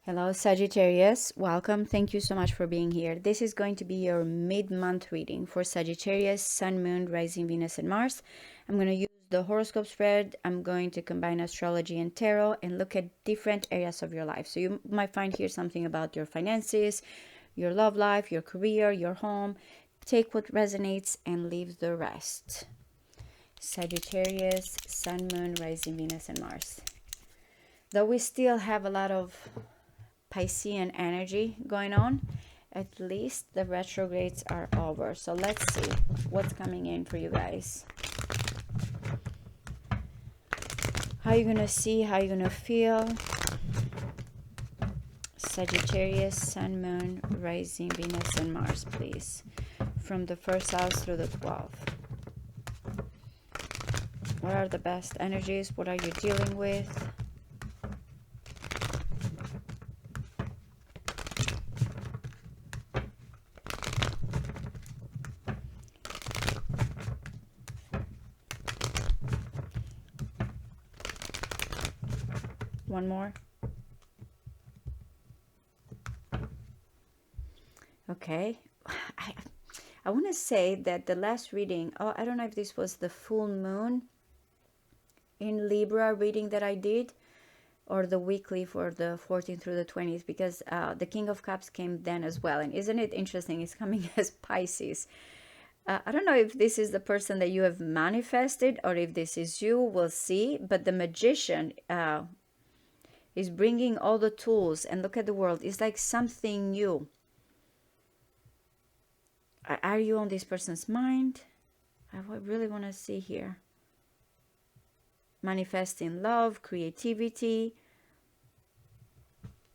Hello, Sagittarius. Welcome. Thank you so much for being here. This is going to be your mid-month reading for Sagittarius, Sun, Moon, Rising, Venus, and Mars. I'm going to use the horoscope spread. I'm going to combine astrology and tarot and look at different areas of your life. So you might find here something about your finances, your love life, your career, your home. Take what resonates and leave the rest. Sagittarius, Sun, Moon, Rising, Venus, and Mars. Though we still have a lot of Piscean energy going on, at least the retrogrades are over. So let's see what's coming in for you guys. How you gonna see, how you gonna feel. Sagittarius, Sun, Moon, Rising, Venus, and Mars, please. From the first house through the 12th. What are the best energies? What are you dealing with? One more. Okay. I want to say that the last reading, I don't know if this was the full moon in Libra reading that I did, or the weekly for the 14th through the 20th, because the King of Cups came then as well. And isn't it interesting? It's coming as Pisces. I don't know if this is the person that you have manifested or if this is you. We'll see. But the Magician is bringing all the tools, and look at the world. It's like something new. Are you on this person's mind? I really want to see here. Manifesting love, creativity.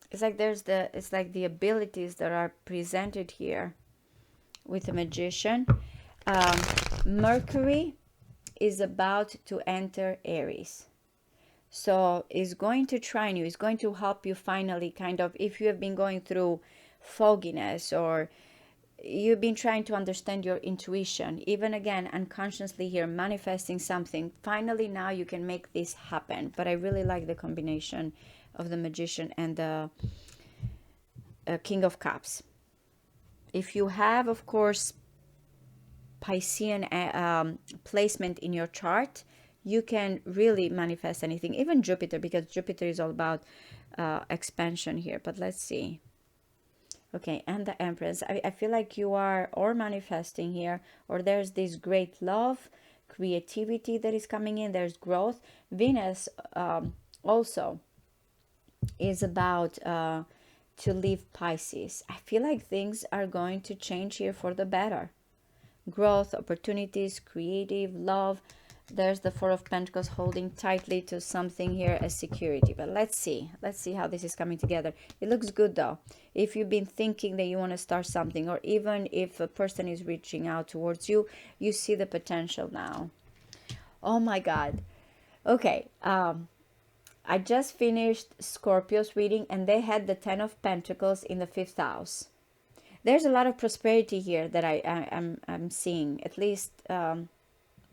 It's like it's like the abilities that are presented here with the Magician. Mercury is about to enter Aries. So it's going to trine you. It's going to help you finally kind of, if you have been going through fogginess or you've been trying to understand your intuition, even again unconsciously here manifesting something, finally now you can make this happen. But I really like the combination of the Magician and the King of Cups. If you have, of course, Piscean placement in your chart, you can really manifest anything, even Jupiter, because Jupiter is all about expansion here. But let's see. Okay, and the Empress. I feel like you are or manifesting here, or there's this great love, creativity that is coming in. There's growth. Venus also is about to leave Pisces. I feel like things are going to change here for the better. Growth, opportunities, creative, love. There's the Four of Pentacles holding tightly to something here as security. But let's see how this is coming together. It looks good though. If you've been thinking that you want to start something, or even if a person is reaching out towards you, you see the potential now. Oh my God. Okay, I just finished Scorpio's reading, and they had the 10 of Pentacles in the 5th house. There's a lot of prosperity here that I'm seeing, at least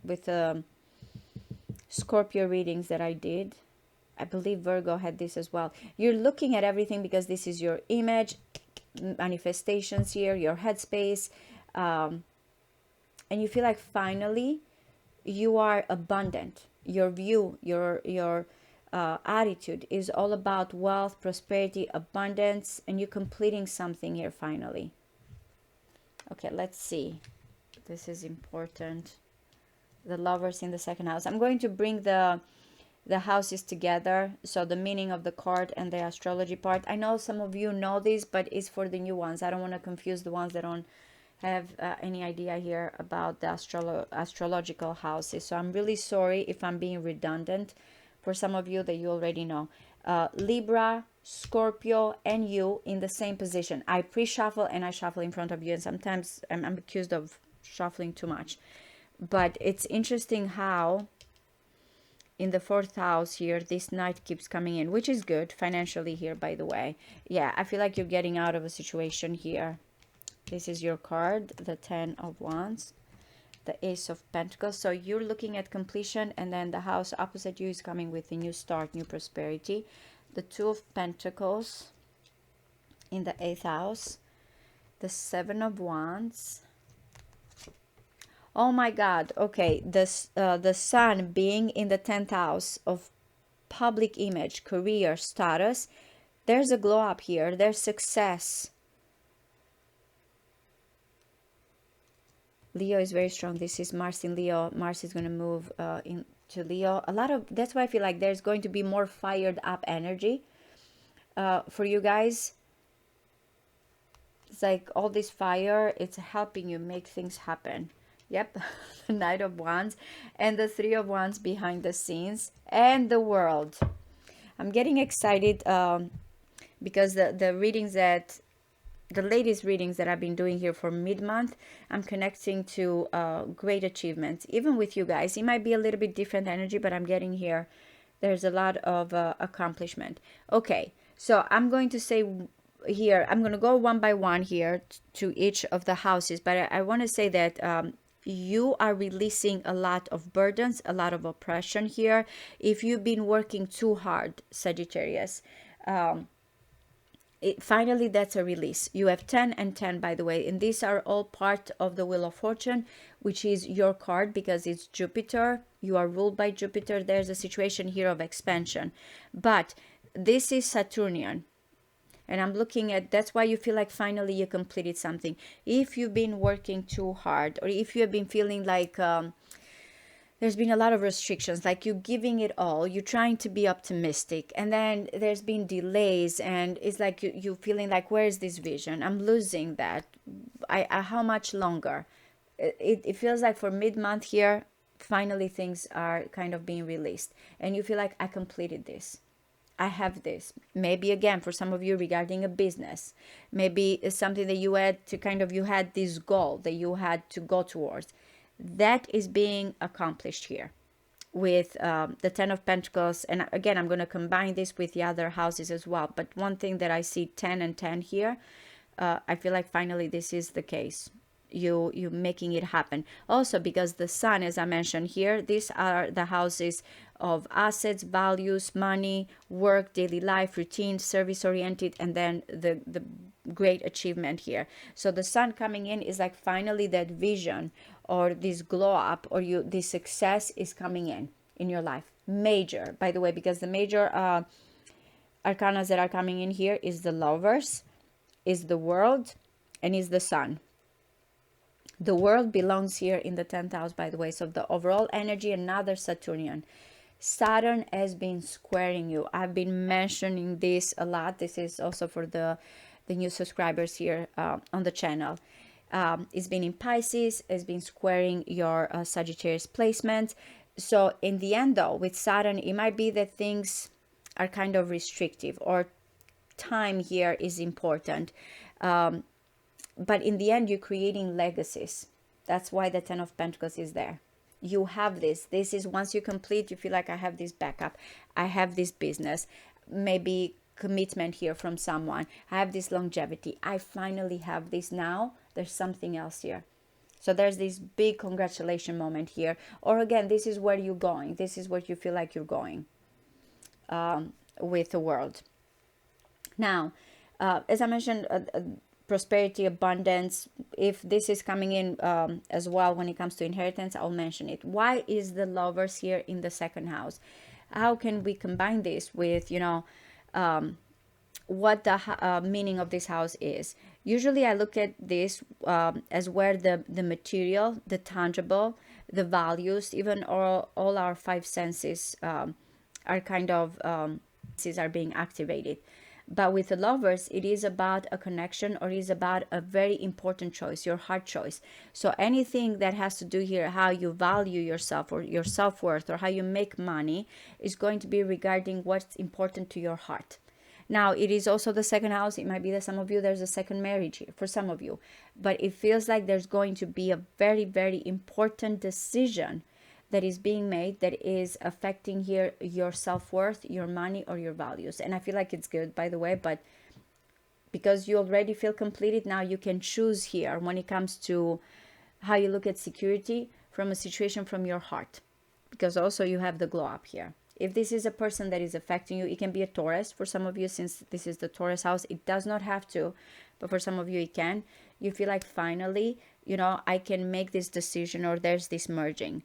with Scorpio readings that I did. I believe Virgo had this as well. You're looking at everything because this is your image, manifestations here, your headspace, and you feel like finally you are abundant. Your view, your attitude is all about wealth, prosperity, abundance, and you're completing something here finally. Okay, let's see. This is important. The Lovers in the 2nd house. I'm going to bring the houses together, so the meaning of the card and the astrology part. I know some of you know this, but it's for the new ones. I don't want to confuse the ones that don't have any idea here about the astrological houses. So I'm really sorry if I'm being redundant for some of you that you already know. Libra, Scorpio, and you in the same position. I pre-shuffle and I shuffle in front of you, and sometimes I'm accused of shuffling too much. But it's interesting how in the 4th house here, this Knight keeps coming in, which is good financially here, by the way. Yeah, I feel like you're getting out of a situation here. This is your card, the 10 of Wands, the Ace of Pentacles. So you're looking at completion, and then the house opposite you is coming with a new start, new prosperity. The 2 of Pentacles, in the 8th house, the 7 of Wands. Oh my God. Okay, the sun being in the 10th house of public image, career, status. There's a glow up here. There's success. Leo is very strong. This is Mars in Leo. Mars is going to move into Leo. A lot of, that's why I feel like there's going to be more fired up energy for you guys. It's like all this fire, it's helping you make things happen. Yep, the Knight of Wands and the Three of Wands behind the scenes and the world. I'm getting excited because the readings that, the latest readings that I've been doing here for mid-month, I'm connecting to great achievements. Even with you guys, it might be a little bit different energy, but I'm getting here. There's a lot of accomplishment. Okay, so I'm going to say here, I'm going to go one by one here to each of the houses, but I want to say that you are releasing a lot of burdens, a lot of oppression here. If you've been working too hard, Sagittarius, finally that's a release. You have 10 and 10, by the way, and these are all part of the Wheel of Fortune, which is your card because it's Jupiter. You are ruled by Jupiter. There's a situation here of expansion, but this is Saturnian. And I'm looking at, that's why you feel like finally you completed something. If you've been working too hard, or if you have been feeling like there's been a lot of restrictions, like you giving it all, you're trying to be optimistic, and then there's been delays, and it's like you feeling like, where is this vision? I'm losing that. How much longer? It feels like for mid-month here, finally things are kind of being released, and you feel like I completed this. I have this. Maybe again, for some of you regarding a business, maybe it's something that you had to kind of, you had this goal that you had to go towards. That is being accomplished here with the 10 of Pentacles. And again, I'm going to combine this with the other houses as well. But one thing that I see 10 and 10 here, I feel like finally this is the case. You making it happen. Also because the sun, as I mentioned here, these are the houses of assets, values, money, work, daily life, routine, service oriented, and then the great achievement here. So the sun coming in is like finally that vision or this glow up or this success is coming in your life. Major, by the way, because the major arcana that are coming in here is the Lovers, is the World, and is the Sun. The World belongs here in the 10th house, by the way. So the overall energy, another Saturnian. Saturn has been squaring you. I've been mentioning this a lot. This is also for the new subscribers here on the channel. It's been in Pisces. It's been squaring your Sagittarius placement. So in the end, though, with Saturn, it might be that things are kind of restrictive or time here is important. But in the end, you're creating legacies. That's why the 10 of Pentacles is there. You have this. This is once you complete, you feel like I have this backup. I have this business. Maybe commitment here from someone. I have this longevity. I finally have this now. There's something else here. So there's this big congratulation moment here. Or again, this is where you're going. This is what you feel like you're going with the world. Now, as I mentioned, prosperity, abundance, if this is coming in as well when it comes to inheritance, I'll mention it. Why is the Lovers here in the second house? How can we combine this with, what the meaning of this house is? Usually I look at this as where the material, the tangible, the values, even all our five senses are kind of are being activated. But with the Lovers, it is about a connection, or is about a very important choice, your heart choice. So anything that has to do here, how you value yourself or your self-worth, or how you make money, is going to be regarding what's important to your heart. Now, it is also the second house. It might be that some of you, there's a second marriage here for some of you. But it feels like there's going to be a very, very important decision that is being made that is affecting here your self-worth, your money, or your values. And I feel like it's good, by the way, but because you already feel completed, now you can choose here when it comes to how you look at security from a situation from your heart. Because also you have the glow up here. If this is a person that is affecting you, it can be a Taurus for some of you, since this is the Taurus house. It does not have to, but for some of you it can. You feel like finally, I can make this decision, or there's this merging.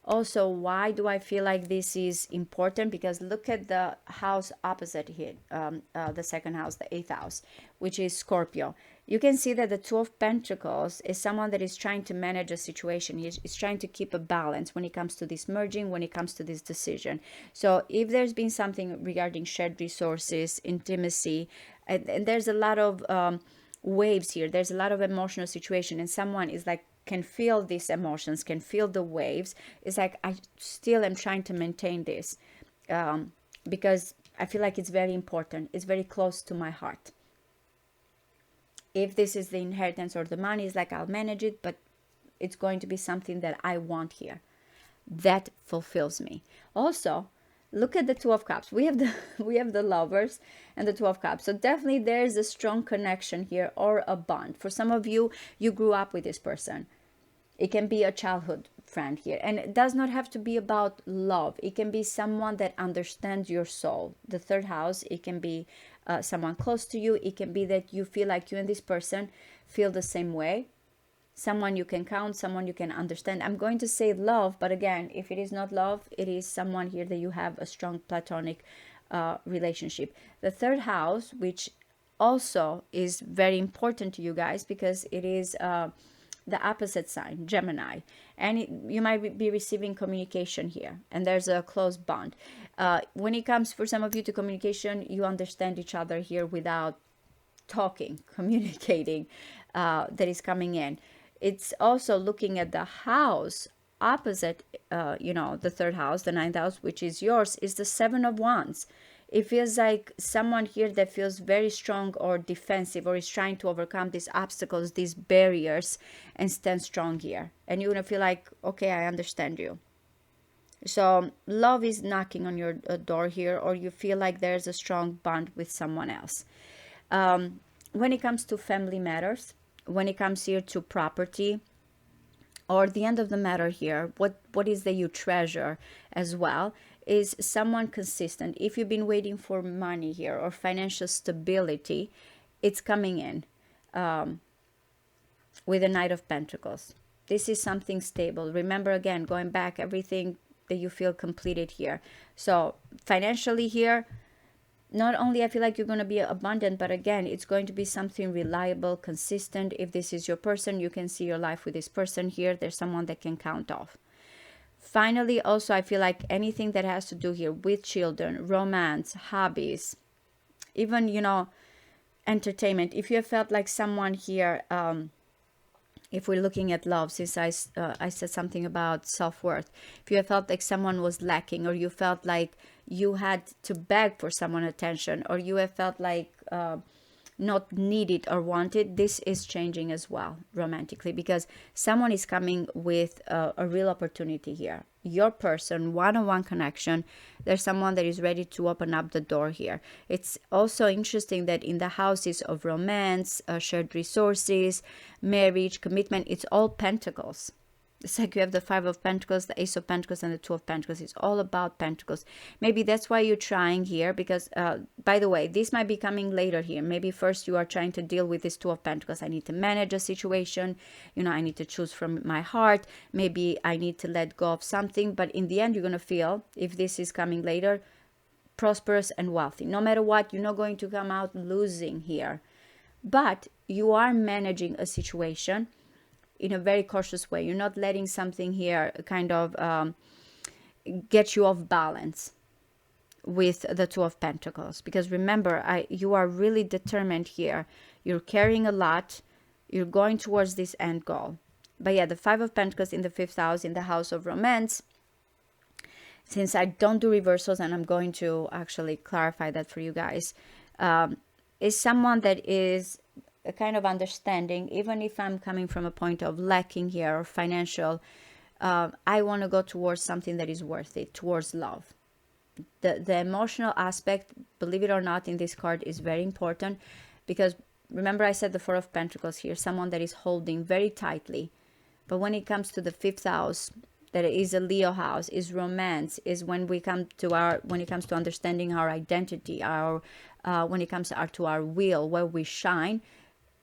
Also, why do I feel like this is important? Because look at the house opposite here, the second house, the 8th house, which is Scorpio. You can see that the Two of Pentacles is someone that is trying to manage a situation. He's trying to keep a balance when it comes to this merging, when it comes to this decision. So if there's been something regarding shared resources, intimacy, and there's a lot of waves here. There's a lot of emotional situation, and someone is like, can feel these emotions, can feel the waves. It's like, I still am trying to maintain this because I feel like it's very important. It's very close to my heart. If this is the inheritance or the money, it's like, I'll manage it, but it's going to be something that I want here. That fulfills me. Also, look at the Two of Cups. We have the Lovers and the Two of Cups. So definitely there's a strong connection here, or a bond. For some of you, you grew up with this person. It can be a childhood friend here. And it does not have to be about love. It can be someone that understands your soul. The third house, it can be someone close to you. It can be that you feel like you and this person feel the same way. Someone you can count, someone you can understand. I'm going to say love, but again, if it is not love, it is someone here that you have a strong platonic relationship. The third house, which also is very important to you guys, because it is the opposite sign, Gemini, and you might be receiving communication here, and there's a close bond. When it comes for some of you to communication, you understand each other here without talking, communicating, that is coming in. It's also looking at the house opposite, the third house, the 9th house, which is yours, is the 7 of Wands. It feels like someone here that feels very strong or defensive, or is trying to overcome these obstacles, these barriers, and stand strong here. And you're going to feel like, okay, I understand you. So love is knocking on your door here, or you feel like there's a strong bond with someone else. When it comes to family matters, when it comes here to property, or the end of the matter here, what is that you treasure as well, is someone consistent. If you've been waiting for money here or financial stability, it's coming in with the Knight of Pentacles. This is something stable. Remember, again, going back, everything that you feel completed here. So financially here, not only I feel like you're going to be abundant, but again, it's going to be something reliable, consistent. If this is your person, you can see your life with this person here. There's someone that can count off. Finally, also, I feel like anything that has to do here with children, romance, hobbies, even, entertainment. If you have felt like someone here, if we're looking at love, since I said something about self-worth, if you have felt like someone was lacking, or you felt like you had to beg for someone's attention, or you have felt like not needed or wanted, this is changing as well romantically, because someone is coming with a real opportunity here. Your person, one-on-one connection, there's someone that is ready to open up the door here. It's also interesting that in the houses of romance, shared resources, marriage, commitment, it's all pentacles. It's like you have the 5 of Pentacles, the Ace of Pentacles, and the 2 of Pentacles. It's all about Pentacles. Maybe that's why you're trying here, because, by the way, this might be coming later here. Maybe first you are trying to deal with this 2 of Pentacles. I need to manage a situation. I need to choose from my heart. Maybe I need to let go of something. But in the end, you're going to feel, if this is coming later, prosperous and wealthy. No matter what, you're not going to come out losing here. But you are managing a situation in a very cautious way. You're not letting something here kind of get you off balance with the 2 of Pentacles. Because remember, you are really determined here. You're carrying a lot. You're going towards this end goal. But yeah, the 5 of Pentacles in the 5th house, in the house of romance, since I don't do reversals, and I'm going to actually clarify that for you guys, is someone that is a kind of understanding. Even if I'm coming from a point of lacking here or financial, I want to go towards something that is worth it, towards love. The emotional aspect, believe it or not, in this card is very important, because remember I said the 4 of Pentacles here, someone that is holding very tightly. But when it comes to the 5th house, that is a Leo house, is romance, is when we come to our, when it comes to understanding our identity, our when it comes to our will, where we shine.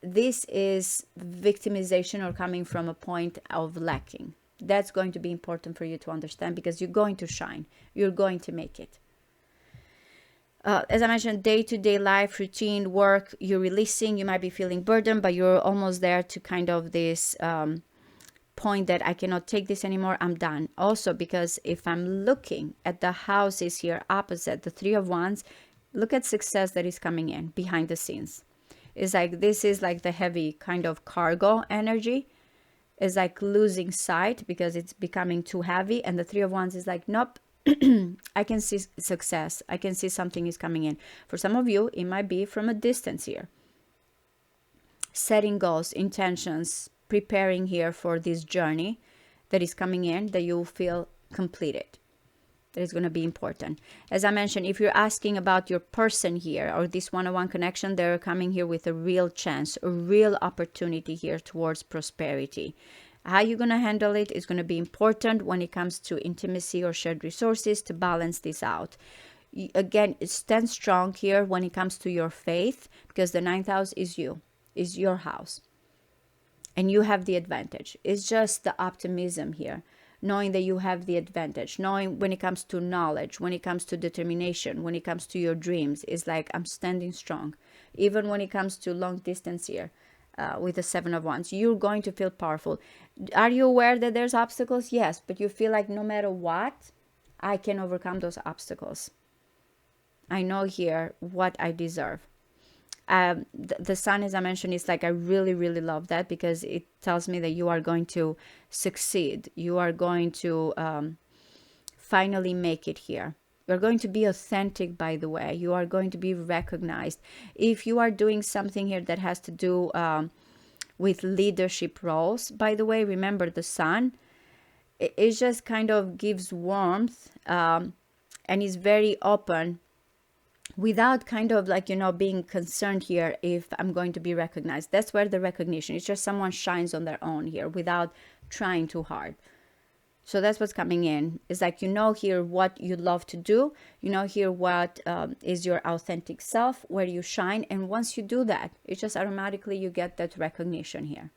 This is victimization or coming from a point of lacking. That's going to be important for you to understand, because you're going to shine. You're going to make it. As I mentioned, day-to-day life, routine, work, you're releasing. You might be feeling burdened, but you're almost there to kind of this point that I cannot take this anymore. I'm done. Also, because if I'm looking at the houses here opposite, the Three of Wands, look at success that is coming in behind the scenes. It's like, this is like the heavy kind of cargo energy. It's like losing sight because it's becoming too heavy. And the Three of Wands is like, nope, I can see success. I can see something is coming in. For some of you, it might be from a distance here. Setting goals, intentions, preparing here for this journey that is coming in, that you will feel completed. That is going to be important. As I mentioned, if you're asking about your person here or this one-on-one connection, they're coming here with a real chance, a real opportunity here towards prosperity. How you're going to handle it is going to be important when it comes to intimacy or shared resources to balance this out. Again, stand strong here when it comes to your faith, because the 9th house is you, is your house. And you have the advantage. It's just the optimism here. Knowing that you have the advantage, knowing when it comes to knowledge, when it comes to determination, when it comes to your dreams, is like, I'm standing strong. Even when it comes to long distance here, with the 7 of Wands, you're going to feel powerful. Are you aware that there's obstacles? Yes, but you feel like no matter what, I can overcome those obstacles. I know here what I deserve. The Sun, as I mentioned, is like, I really, really love that, because it tells me that you are going to succeed. You are going to finally make it here. You're going to be authentic, by the way. You are going to be recognized. If you are doing something here that has to do with leadership roles, by the way, remember the Sun, it just kind of gives warmth and is very open, without kind of like, being concerned here if I'm going to be recognized. That's where the recognition, it's just someone shines on their own here without trying too hard. So that's what's coming in. It's like, here what you love to do, here what is your authentic self, where you shine. And once you do that, it just automatically, you get that recognition here.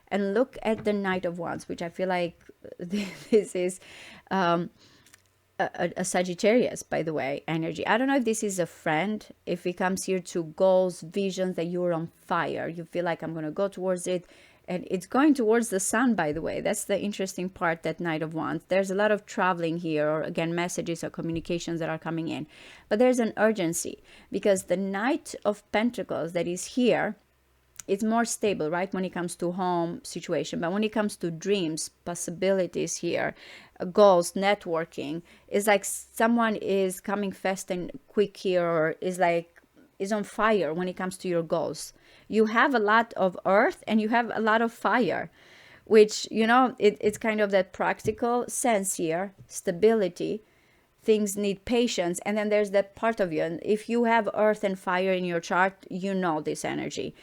And look at the Knight of Wands, which I feel like this is a Sagittarius, by the way, energy. I don't know if this is a friend, if it comes here to goals, visions, that you're on fire. You feel like, I'm going to go towards it. And it's going towards the Sun, by the way. That's the interesting part, that Knight of Wands. There's a lot of traveling here, or again, messages or communications that are coming in. But there's an urgency, because the Knight of Pentacles that is here, it's more stable, right, when it comes to home situation. But when it comes to dreams, possibilities here, goals, networking, it's like someone is coming fast and quick here, or is on fire when it comes to your goals. You have a lot of earth and you have a lot of fire, which, it's kind of that practical sense here, stability. Things need patience. And then there's that part of you. And if you have earth and fire in your chart, this energy.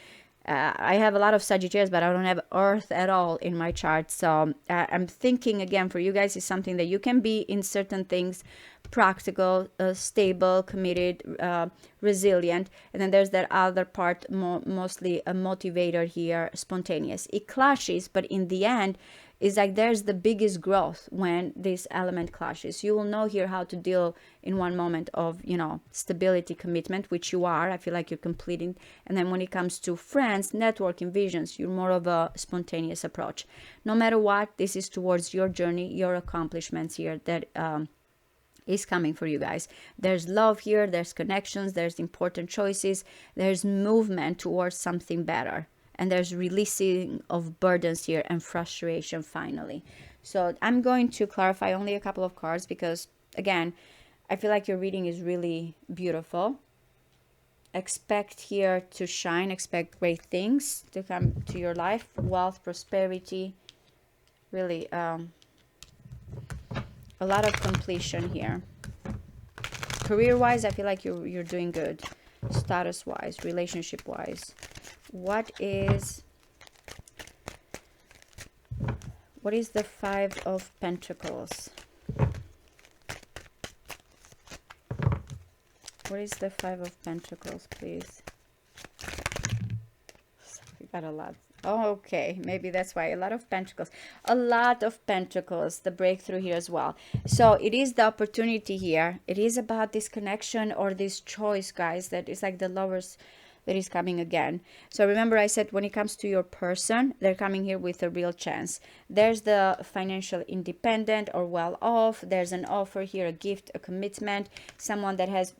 I have a lot of Sagittarius, but I don't have earth at all in my chart. So I'm thinking, again, for you guys, is something that you can be in certain things, practical, stable, committed, resilient. And then there's that other part, mostly a motivator here, spontaneous. It clashes, but in the end, it's like there's the biggest growth when this element clashes. You will know here how to deal in one moment of, stability, commitment, which you are. I feel like you're completing. And then when it comes to friends, networking, visions, you're more of a spontaneous approach. No matter what, this is towards your journey, your accomplishments here that is coming for you guys. There's love here, there's connections, there's important choices, there's movement towards something better. And there's releasing of burdens here and frustration finally. So I'm going to clarify only a couple of cards, because again, I feel like your reading is really beautiful. Expect here to shine, expect great things to come to your life, wealth, prosperity, really a lot of completion here. Career wise, I feel like you're doing good. Status wise, relationship wise, what is What is the Five of Pentacles? What is the Five of Pentacles, please? We got a lot. Oh, okay, maybe that's why. A lot of pentacles. A lot of pentacles. The breakthrough here as well. So it is the opportunity here. It is about this connection or this choice, guys, that is like the lovers that is coming again. So remember I said when it comes to your person, they're coming here with a real chance. There's the financial independent or well off. There's an offer here, a gift, a commitment, someone that has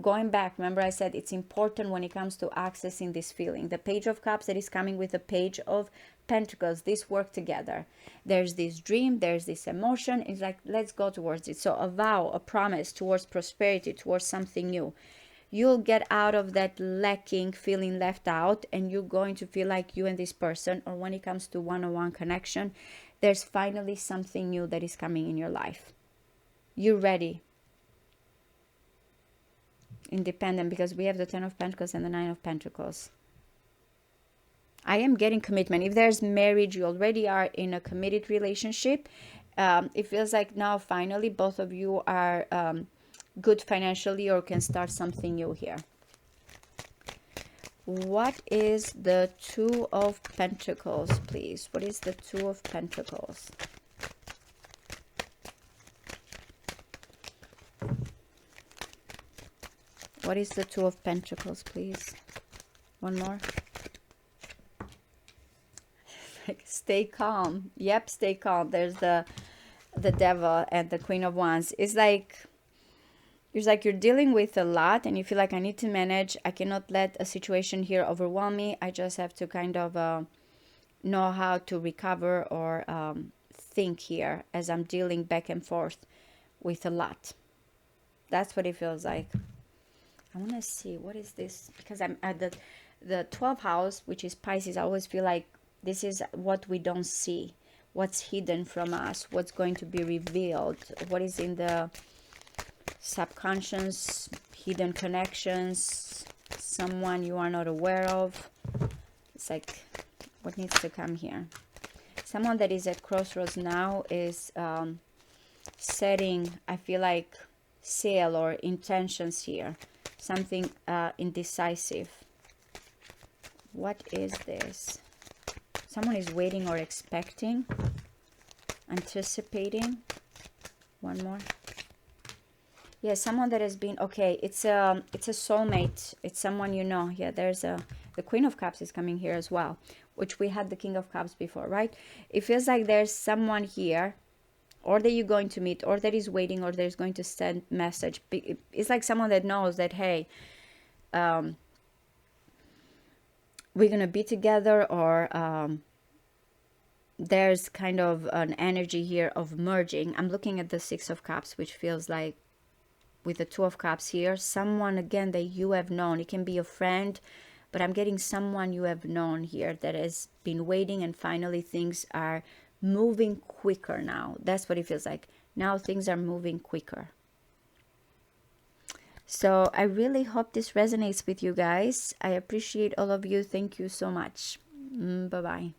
going back. Remember I said it's important when it comes to accessing this feeling. The Page of Cups that is coming with the Page of Pentacles, this work together. There's this dream, there's this emotion. It's like, let's go towards it. So a vow, a promise towards prosperity, towards something new. You'll get out of that lacking, feeling left out, and you're going to feel like you and this person, or when it comes to one-on-one connection, there's finally something new that is coming in your life. You're ready. Independent, because we have the Ten of Pentacles and the Nine of Pentacles. I am getting commitment. If there's marriage, you already are in a committed relationship. It feels like now finally both of you are good financially or can start something new here. What is the Two of Pentacles, please? What is the Two of Pentacles? What is the Two of Pentacles, please? One more. Like, stay calm. Yep, stay calm. There's the Devil and the Queen of Wands. It's like you're dealing with a lot and you feel like I need to manage. I cannot let a situation here overwhelm me. I just have to kind of know how to recover or think here as I'm dealing back and forth with a lot. That's what it feels like. I want to see, what is this? Because I'm at the 12th house, which is Pisces. I always feel like this is what we don't see. What's hidden from us. What's going to be revealed. What is in the subconscious, hidden connections, someone you are not aware of. It's like, what needs to come here? Someone that is at crossroads now is setting, I feel like, sail or intentions here. Something indecisive. What is this? Someone is waiting or expecting, anticipating. One more. Yeah, someone that has been, okay, it's a soulmate. It's someone you know. Yeah, there's the Queen of Cups is coming here as well, which we had the King of Cups before, right? It feels like there's someone here, or that you're going to meet, or that is waiting, or there's going to send message. It's like someone that knows that, hey, we're gonna be together, or there's kind of an energy here of merging. I'm looking at the Six of Cups, which feels like, with the Two of Cups here, someone again that you have known. It can be a friend, but I'm getting someone you have known here that has been waiting, and finally things are moving quicker now. That's what it feels like. Now things are moving quicker. So I really hope this resonates with you guys. I appreciate all of you. Thank you so much. Bye-bye.